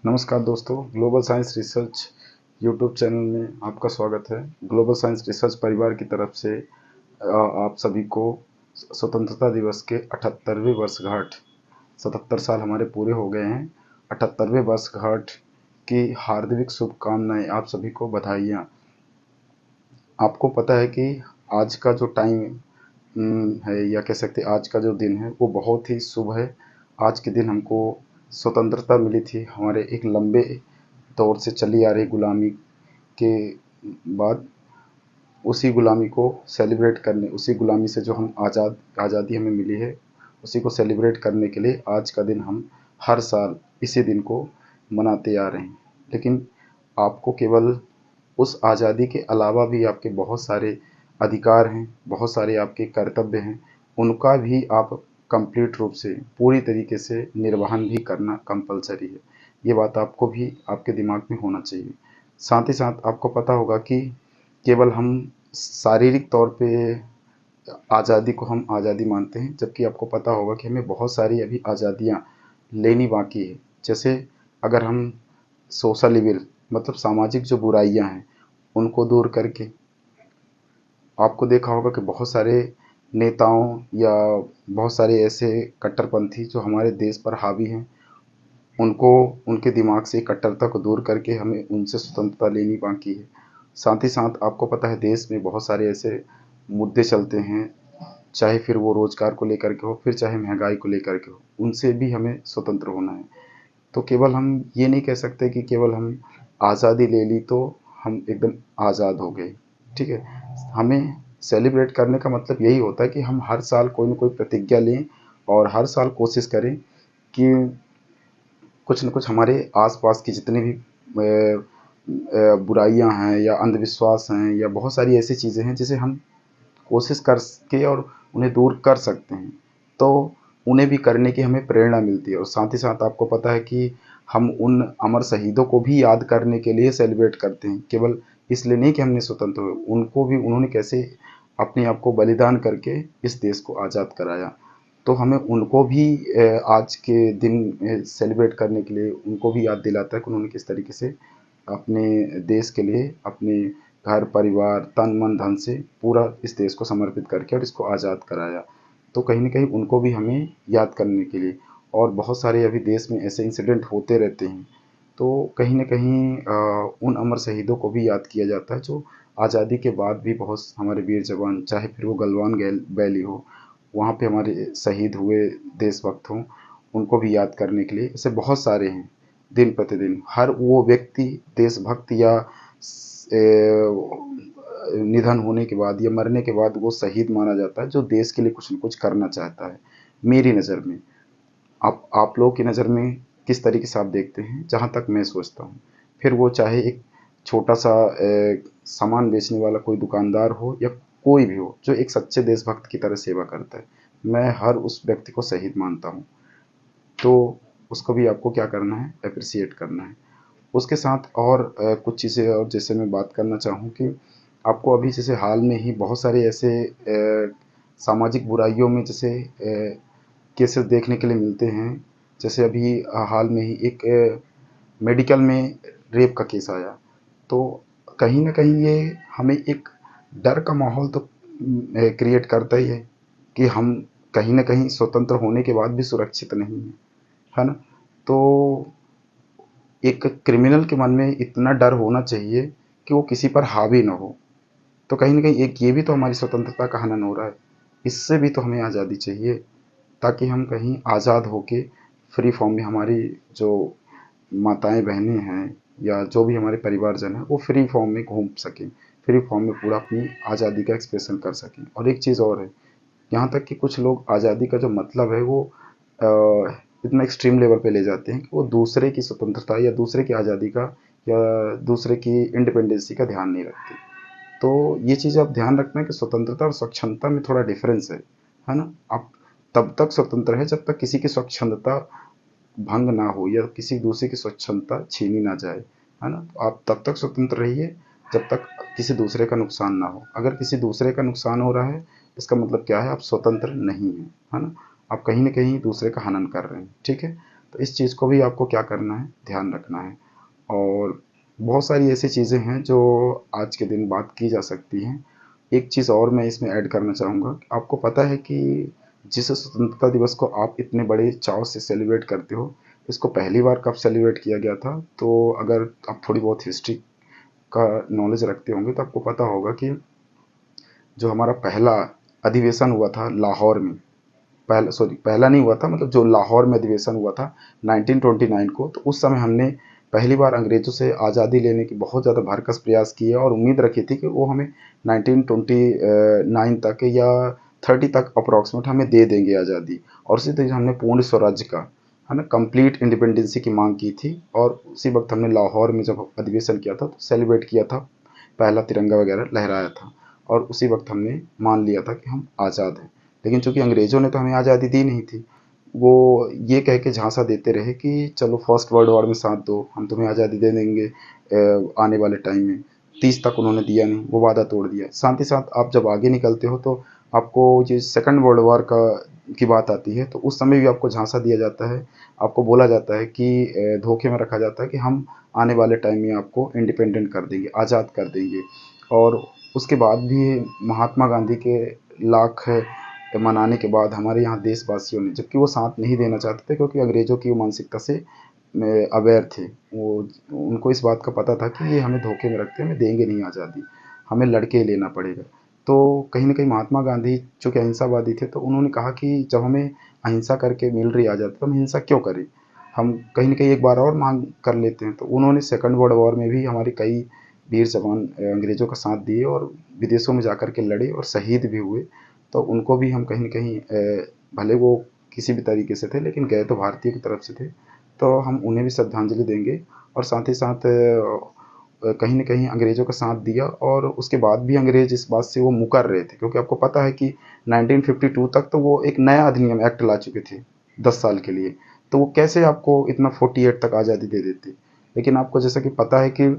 नमस्कार दोस्तों, global science research YouTube channel में आपका स्वागत है। ग्लोबल साइंस रिसर्च परिवार की तरफ से आप सभी को स्वतंत्रता दिवस के 78वें वर्षगांठ, 77 साल हमारे पूरे हो गए हैं। 78वें वर्षगांठ की हार्दिक शुभकामनाएं, आप सभी को बधाइयाँ। आपको पता है कि आज का जो टाइम है, या कह सकते आज का जो दिन है वो बहुत ही शुभ है। आज के दिन हमको स्वतंत्रता मिली थी हमारे एक लंबे दौर से चली आ रही गुलामी के बाद। उसी गुलामी को सेलिब्रेट करने, उसी गुलामी से जो हम आज़ादी हमें मिली है, उसी को सेलिब्रेट करने के लिए आज का दिन हम हर साल इसी दिन को मनाते आ रहे हैं। लेकिन आपको केवल उस आज़ादी के अलावा भी आपके बहुत सारे अधिकार हैं, बहुत सारे आपके कर्तव्य हैं, उनका भी आप कंप्लीट रूप से पूरी तरीके से निर्वहन भी करना कंपलसरी है। ये बात आपको भी आपके दिमाग में होना चाहिए। साथ ही साथ आपको पता होगा कि केवल हम शारीरिक तौर पे आज़ादी को हम आज़ादी मानते हैं, जबकि आपको पता होगा कि हमें बहुत सारी अभी आज़ादियाँ लेनी बाकी है। जैसे अगर हम सोशल इविल, मतलब सामाजिक जो बुराइयां हैं, उनको दूर करके, आपको देखा होगा कि बहुत सारे नेताओं या बहुत सारे ऐसे कट्टरपंथी जो हमारे देश पर हावी हैं, उनको उनके दिमाग से कट्टरता को दूर करके हमें उनसे स्वतंत्रता लेनी बाकी है। साथ ही साथ आपको पता है देश में बहुत सारे ऐसे मुद्दे चलते हैं, चाहे फिर वो रोजगार को लेकर के हो, फिर चाहे महंगाई को लेकर के हो, उनसे भी हमें स्वतंत्र होना है। तो केवल हम ये नहीं कह सकते कि केवल हम आज़ादी ले ली तो हम एकदम आज़ाद हो गए। ठीक है, हमें सेलिब्रेट करने का मतलब यही होता है कि हम हर साल कोई ना कोई प्रतिज्ञा लें और हर साल कोशिश करें कि कुछ न कुछ हमारे आसपास की जितनी भी बुराइयां हैं या अंधविश्वास हैं या बहुत सारी ऐसी चीज़ें हैं जिसे हम कोशिश करके और उन्हें दूर कर सकते हैं, तो उन्हें भी करने की हमें प्रेरणा मिलती है। और साथ ही साथ आपको पता है कि हम उन अमर शहीदों को भी याद करने के लिए सेलिब्रेट करते हैं, केवल इसलिए नहीं कि हमने स्वतंत्र हुए, उनको भी उन्होंने कैसे अपने आप को बलिदान करके इस देश को आज़ाद कराया। तो हमें उनको भी आज के दिन सेलिब्रेट करने के लिए उनको भी याद दिलाता है कि उन्होंने किस तरीके से अपने देश के लिए अपने घर परिवार तन मन धन से पूरा इस देश को समर्पित करके और इसको आज़ाद कराया। तो कहीं न कहीं उनको भी हमें याद करने के लिए, और बहुत सारे अभी देश में ऐसे इंसिडेंट होते रहते हैं, तो कहीं न कहीं उन अमर शहीदों को भी याद किया जाता है जो आज़ादी के बाद भी बहुत हमारे वीर जवान, चाहे फिर वो गलवान वैली हो, वहाँ पे हमारे शहीद हुए देशभक्त हों, उनको भी याद करने के लिए ऐसे बहुत सारे हैं। दिन प्रतिदिन हर वो व्यक्ति देशभक्त या निधन होने के बाद या मरने के बाद वो शहीद माना जाता है जो देश के लिए कुछ न कुछ करना चाहता है, मेरी नज़र में। आप लोगों की नज़र में किस तरीके से आप देखते हैं? जहाँ तक मैं सोचता हूँ, फिर वो चाहे एक छोटा सा सामान बेचने वाला कोई दुकानदार हो या कोई भी हो जो एक सच्चे देशभक्त की तरह सेवा करता है, मैं हर उस व्यक्ति को शहीद मानता हूँ। तो उसको भी आपको क्या करना है, अप्रिसिएट करना है। उसके साथ और कुछ चीज़ें और जैसे मैं बात करना चाहूँ कि आपको अभी जैसे हाल में ही बहुत सारे ऐसे सामाजिक बुराइयों में जैसे केसेस देखने के लिए मिलते हैं। जैसे अभी हाल में ही एक मेडिकल में रेप का केस आया, तो कहीं न कहीं ये हमें एक डर का माहौल तो क्रिएट करता ही है कि हम कहीं न कहीं स्वतंत्र होने के बाद भी सुरक्षित नहीं हैं, है ना? तो एक क्रिमिनल के मन में इतना डर होना चाहिए कि वो किसी पर हावी ना हो। तो कहीं न कहीं एक ये भी तो हमारी स्वतंत्रता का हनन हो रहा है। इससे भी तो हमें आज़ादी चाहिए, ताकि हम कहीं आज़ाद होके फ्री फॉर्म में हमारी जो माताएँ बहनें हैं या जो भी हमारे परिवारजन हैं वो फ्री फॉर्म में घूम सकें, फ्री फॉर्म में पूरा अपनी आज़ादी का एक्सप्रेशन कर सकें। और एक चीज़ और है, यहाँ तक कि कुछ लोग आज़ादी का जो मतलब है वो इतना एक्सट्रीम लेवल पे ले जाते हैं कि वो दूसरे की स्वतंत्रता या दूसरे की आज़ादी का या दूसरे की इंडिपेंडेंसी का ध्यान नहीं रखते। तो ये चीज़ आप ध्यान रखना कि स्वतंत्रता और स्वच्छंदता में थोड़ा डिफरेंस है ना? आप तब तक स्वतंत्र है जब तक किसी की स्वच्छंदता भंग ना हो या किसी दूसरे की स्वच्छंदता छीनी ना जाए, है ना? तो आप तब तक स्वतंत्र रहिए जब तक किसी दूसरे का नुकसान ना हो। अगर किसी दूसरे का नुकसान हो रहा है, इसका मतलब क्या है, आप स्वतंत्र नहीं हैं, है ना? आप कहीं न कहीं दूसरे का हनन कर रहे हैं, ठीक है? तो इस चीज़ को भी आपको क्या करना है, ध्यान रखना है। और बहुत सारी ऐसी चीज़ें हैं जो आज के दिन बात की जा सकती हैं। एक चीज़ और मैं इसमें ऐड करना चाहूँगा, आपको पता है कि जिस स्वतंत्रता दिवस को आप इतने बड़े चाव से सेलिब्रेट करते हो, इसको पहली बार कब सेलिब्रेट किया गया था? तो अगर आप थोड़ी बहुत हिस्ट्री का नॉलेज रखते होंगे तो आपको पता होगा कि जो हमारा पहला अधिवेशन हुआ था लाहौर में, पहला नहीं हुआ था, मतलब जो लाहौर में अधिवेशन हुआ था 1929 को, तो उस समय हमने पहली बार अंग्रेज़ों से आज़ादी लेने की बहुत ज़्यादा भरकस प्रयास किए और उम्मीद रखी थी कि वो हमें 1929 तक या 30 तक अप्रॉक्सीमेट हमें दे देंगे आज़ादी। और उसी तरह हमने पूर्ण स्वराज्य का, है ना, कंप्लीट इंडिपेंडेंसी की मांग की थी। और उसी वक्त हमने लाहौर में जब अधिवेशन किया था तो सेलिब्रेट किया था, पहला तिरंगा वगैरह लहराया था, और उसी वक्त हमने मान लिया था कि हम आज़ाद हैं। लेकिन चूंकि अंग्रेज़ों ने तो हमें आज़ादी दी नहीं थी, वो ये कह के झांसा देते रहे कि चलो फर्स्ट वर्ल्ड वॉर में साथ दो, हम तुम्हें आज़ादी दे देंगे आने वाले टाइम में। 30 तक उन्होंने दिया नहीं, वो वादा तोड़ दिया। साथ ही साथ आप जब आगे निकलते हो तो आपको ये सेकंड वर्ल्ड वॉर का की बात आती है, तो उस समय भी आपको झांसा दिया जाता है, आपको बोला जाता है कि धोखे में रखा जाता है कि हम आने वाले टाइम में आपको इंडिपेंडेंट कर देंगे, आज़ाद कर देंगे। और उसके बाद भी महात्मा गांधी के लाख मनाने के बाद हमारे यहाँ देशवासियों ने, जबकि वो साथ नहीं देना चाहते थे क्योंकि अंग्रेज़ों की मानसिकता से अवेयर थे, वो उनको इस बात का पता था कि ये हमें धोखे में रखते हैं, हमें देंगे नहीं आज़ादी, हमें लड़के लेना पड़ेगा। तो कहीं न कहीं महात्मा गांधी चूँकि अहिंसावादी थे, तो उन्होंने कहा कि जब हमें अहिंसा करके मिल रही आज़ादी तो हम हिंसा क्यों करें, हम कहीं न कहीं एक बार और मांग कर लेते हैं। तो उन्होंने सेकंड वर्ल्ड वॉर में भी हमारे कई वीर जवान अंग्रेज़ों का साथ दिए और विदेशों में जाकर के लड़े और शहीद भी हुए। तो उनको भी हम कहीं न कहीं भले वो किसी भी तरीके से थे लेकिन गए तो भारतीय की तरफ से थे, तो हम उन्हें भी श्रद्धांजलि देंगे। और साथ ही साथ कहीं न कहीं अंग्रेज़ों का साथ दिया, और उसके बाद भी अंग्रेज़ इस बात से वो मुकर रहे थे, क्योंकि आपको पता है कि 1952 तक तो वो एक नया अधिनियम एक्ट ला चुके थे 10 साल के लिए, तो वो कैसे आपको इतना 48 तक आज़ादी दे देते। लेकिन आपको जैसा कि पता है कि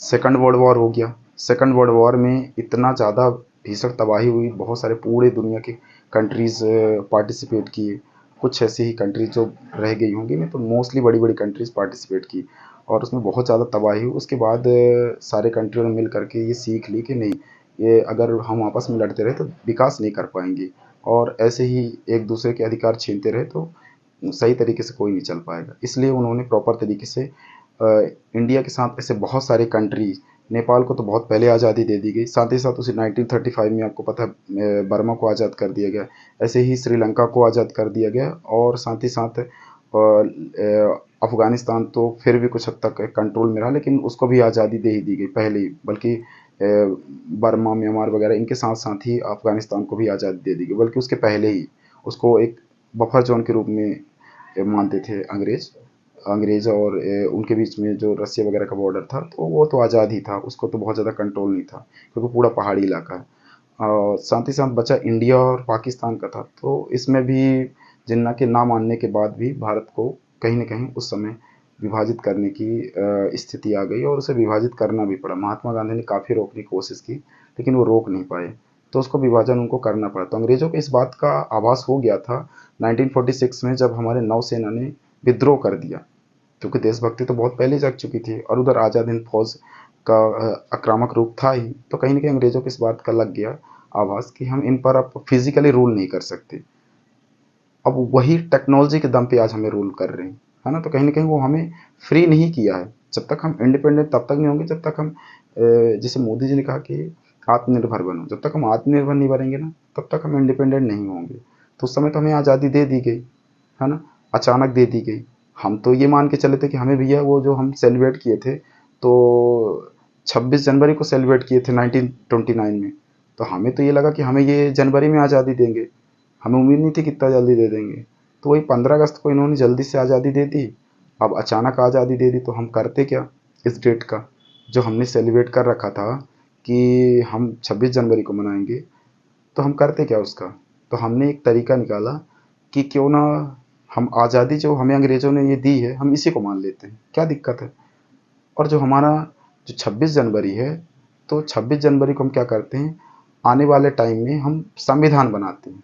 सेकंड वर्ल्ड वॉर हो गया, सेकंड वर्ल्ड वॉर में इतना ज़्यादा भीषण तबाही हुई, बहुत सारे पूरे दुनिया के कंट्रीज़ पार्टिसिपेट किए, कुछ ऐसी ही कंट्रीज जो रह गई होंगी, नहीं तो मोस्टली बड़ी बड़ी कंट्रीज़ पार्टिसिपेट की, और उसमें बहुत ज़्यादा तबाही हुई। उसके बाद सारे कंट्रियों ने मिल करके ये सीख ली कि नहीं, ये अगर हम आपस में लड़ते रहे तो विकास नहीं कर पाएंगे, और ऐसे ही एक दूसरे के अधिकार छीनते रहे तो सही तरीके से कोई नहीं चल पाएगा। इसलिए उन्होंने प्रॉपर तरीके से इंडिया के साथ ऐसे बहुत सारे कंट्रीज, नेपाल को तो बहुत पहले आज़ादी दे दी गई, साथ ही साथ उसे 1935 में आपको पता है बर्मा को आज़ाद कर दिया गया, ऐसे ही श्रीलंका को आज़ाद कर दिया गया, और साथ ही साथ अफ़गानिस्तान तो फिर भी कुछ हद तक कंट्रोल में रहा, लेकिन उसको भी आज़ादी दे ही दी गई पहले ही, बल्कि बर्मा, म्यांमार वगैरह इनके साथ साथ ही अफ़गानिस्तान को भी आज़ादी दे दी गई, बल्कि उसके पहले ही उसको एक बफर जोन के रूप में मानते थे अंग्रेज़ और उनके बीच में जो रसिया वगैरह का बॉर्डर था, तो वो तो आज़ाद ही था, उसको तो बहुत ज़्यादा कंट्रोल नहीं था क्योंकि पूरा पहाड़ी इलाका है। साथ ही साथ बचा इंडिया और पाकिस्तान का था, तो इसमें भी जिन्ना के ना मानने के बाद भी भारत को कहीं न कहीं उस समय विभाजित करने की स्थिति आ गई, और उसे विभाजित करना भी पड़ा। महात्मा गांधी ने काफ़ी रोकने की कोशिश की, लेकिन वो रोक नहीं पाए, तो उसको विभाजन उनको करना पड़ा। तो अंग्रेज़ों को इस बात का आभास हो गया था 1946 में, जब हमारे नौसेना ने विद्रोह कर दिया, क्योंकि देशभक्ति तो बहुत पहले जग चुकी थी और उधर आज़ाद हिंद फौज का आक्रामक रूप था ही, तो कहीं न कहीं अंग्रेज़ों को इस बात का लग गया आभास कि हम इन पर अब फिज़िकली रूल नहीं कर सकते। अब वही टेक्नोलॉजी के दम पे आज हमें रूल कर रहे हैं, है ना? तो कहीं न कहीं वो हमें फ्री नहीं किया है। जब तक हम इंडिपेंडेंट तब तक नहीं होंगे जब तक हम जैसे मोदी जी ने कहा कि आत्मनिर्भर बनो, जब तक हम आत्मनिर्भर नहीं बनेंगे ना, तब तक हम इंडिपेंडेंट नहीं होंगे। तो उस समय तो हमें आज़ादी दे दी गई, है ना? अचानक दे दी गई। हम तो ये मान के चले थे कि हमें भैया वो जो हम सेलिब्रेट किए थे, तो 26 जनवरी को सेलिब्रेट किए थे 1929 में, तो हमें तो ये लगा कि हमें ये जनवरी में आज़ादी देंगे, हमें उम्मीद नहीं थी कि इतना जल्दी दे देंगे। तो वही 15 अगस्त को इन्होंने जल्दी से आज़ादी दे दी, अब अचानक आज़ादी दे दी, तो हम करते क्या इस डेट का, जो हमने सेलिब्रेट कर रखा था कि हम 26 जनवरी को मनाएंगे, तो हम करते क्या उसका। तो हमने एक तरीका निकाला कि क्यों ना हम आज़ादी जो हमें अंग्रेज़ों ने ये दी है, हम इसी को मान लेते हैं, क्या दिक्कत है। और जो हमारा जो 26 जनवरी है, तो 26 जनवरी को हम क्या करते हैं, आने वाले टाइम में हम संविधान बनाते हैं,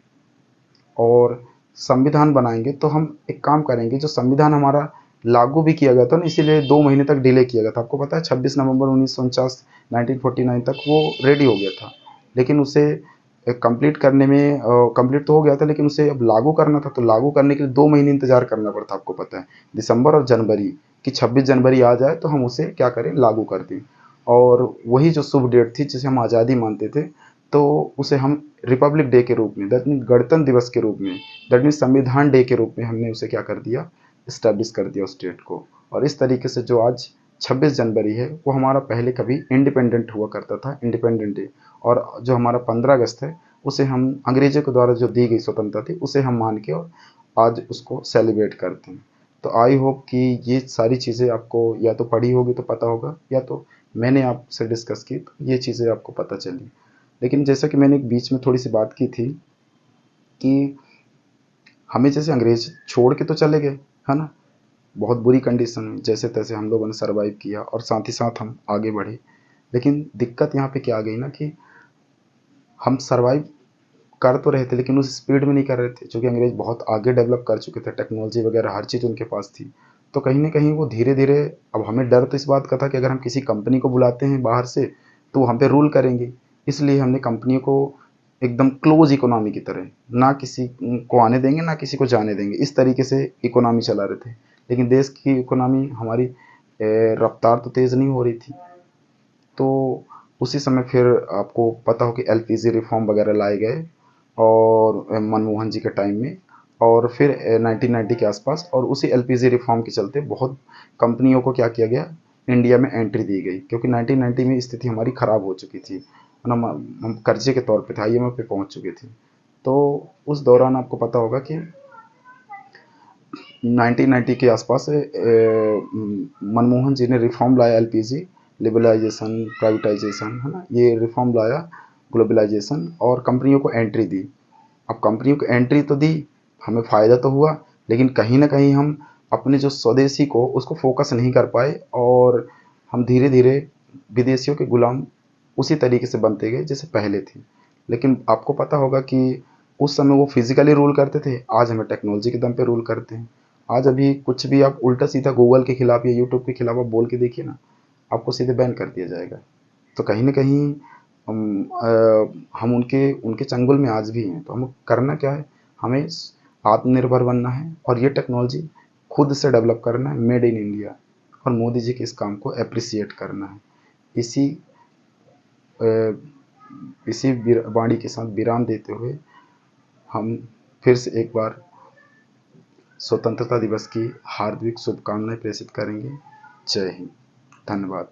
और संविधान बनाएंगे तो हम एक काम करेंगे, जो संविधान हमारा लागू भी किया गया था ना, इसीलिए 2 महीने तक डिले किया गया था। आपको पता है 26 नवंबर 1949 1949 तक वो रेडी हो गया था, लेकिन उसे कंप्लीट करने में कंप्लीट तो हो गया था, लेकिन उसे अब लागू करना था, तो लागू करने के लिए 2 महीने इंतजार करना पड़ता। आपको पता है दिसंबर और जनवरी कि 26 जनवरी आ जाए तो हम उसे क्या करें, लागू कर दें। और वही जो शुभ डेट थी जिसे हम आज़ादी मानते थे, तो उसे हम रिपब्लिक डे के रूप में, दैट मीन गणतंत्र दिवस के रूप में, दैट मीन संविधान डे के रूप में हमने उसे क्या कर दिया, इस्टेब्लिश कर दिया उस डेट को। और इस तरीके से जो आज 26 जनवरी है वो हमारा पहले कभी इंडिपेंडेंट हुआ करता था, इंडिपेंडेंट डे। और जो हमारा 15 अगस्त है उसे हम अंग्रेजों के द्वारा जो दी गई स्वतंत्रता थी उसे हम मान के और आज उसको सेलिब्रेट करते हैं। तो आई होप कि ये सारी चीज़ें आपको या तो पढ़ी होगी तो पता होगा, या तो मैंने आपसे डिस्कस की तो ये चीज़ें आपको पता चली। लेकिन जैसा कि मैंने एक बीच में थोड़ी सी बात की थी कि हमें जैसे अंग्रेज छोड़ के तो चले गए, है ना, बहुत बुरी कंडीशन में, जैसे तैसे हम लोगों ने सरवाइव किया और साथ ही साथ हम आगे बढ़े। लेकिन दिक्कत यहाँ पे क्या आ गई ना कि हम सरवाइव कर तो रहे थे लेकिन उस स्पीड में नहीं कर रहे थे, क्योंकि अंग्रेज बहुत आगे डेवलप कर चुके थे, टेक्नोलॉजी वगैरह हर चीज़ उनके पास थी। तो कहीं ना कहीं वो धीरे धीरे, अब हमें डर तो इस बात का था कि अगर हम किसी कंपनी को बुलाते हैं बाहर से तो वो हम पे रूल करेंगे, इसलिए हमने कंपनी को एकदम क्लोज इकोनॉमी की तरह, ना किसी को आने देंगे ना किसी को जाने देंगे, इस तरीके से इकोनॉमी चला रहे थे। लेकिन देश की इकोनॉमी हमारी रफ्तार तो तेज़ नहीं हो रही थी। तो उसी समय फिर आपको पता हो कि एलपीजी रिफॉर्म वगैरह लाए गए और मनमोहन जी के टाइम में, और फिर 1990 के आसपास, और उसी एलपीजी रिफॉर्म के चलते बहुत कंपनियों को क्या किया गया, इंडिया में एंट्री दी गई, क्योंकि 1990 में स्थिति हमारी ख़राब हो चुकी थी, हम कर्जे के तौर पे थे, आईएमएफ पे पहुंच चुके थे। तो उस दौरान आपको पता होगा कि 1990 के आसपास मनमोहन जी ने रिफॉर्म लाया, एलपीजी लिबरलाइजेशन, प्राइवेटाइजेशन, है ना, ये रिफॉर्म लाया, ग्लोबलाइजेशन, और कंपनियों को एंट्री दी। अब कंपनियों को एंट्री तो दी, हमें फ़ायदा तो हुआ, लेकिन कहीं ना कहीं हम अपने जो स्वदेशी को उसको फोकस नहीं कर पाए, और हम धीरे धीरे विदेशियों के गुलाम उसी तरीके से बनते गए जैसे पहले थे। लेकिन आपको पता होगा कि उस समय वो फिजिकली रूल करते थे, आज हमें टेक्नोलॉजी के दम पे रूल करते हैं। आज अभी कुछ भी आप उल्टा सीधा गूगल के खिलाफ या यूट्यूब के खिलाफ आप बोल के देखिए ना, आपको सीधे बैन कर दिया जाएगा। तो कहीं ना कहीं हम उनके उनके चंगुल में आज भी हैं। तो हमें करना क्या है, हमें आत्मनिर्भर बनना है और ये टेक्नोलॉजी खुद से डेवलप करना है, मेड इन इंडिया, और मोदी जी के इस काम को अप्रिसिएट करना है। इसी इसी वाणी के साथ विराम देते हुए हम फिर से एक बार स्वतंत्रता दिवस की हार्दिक शुभकामनाएं प्रेषित करेंगे। जय हिंद, धन्यवाद।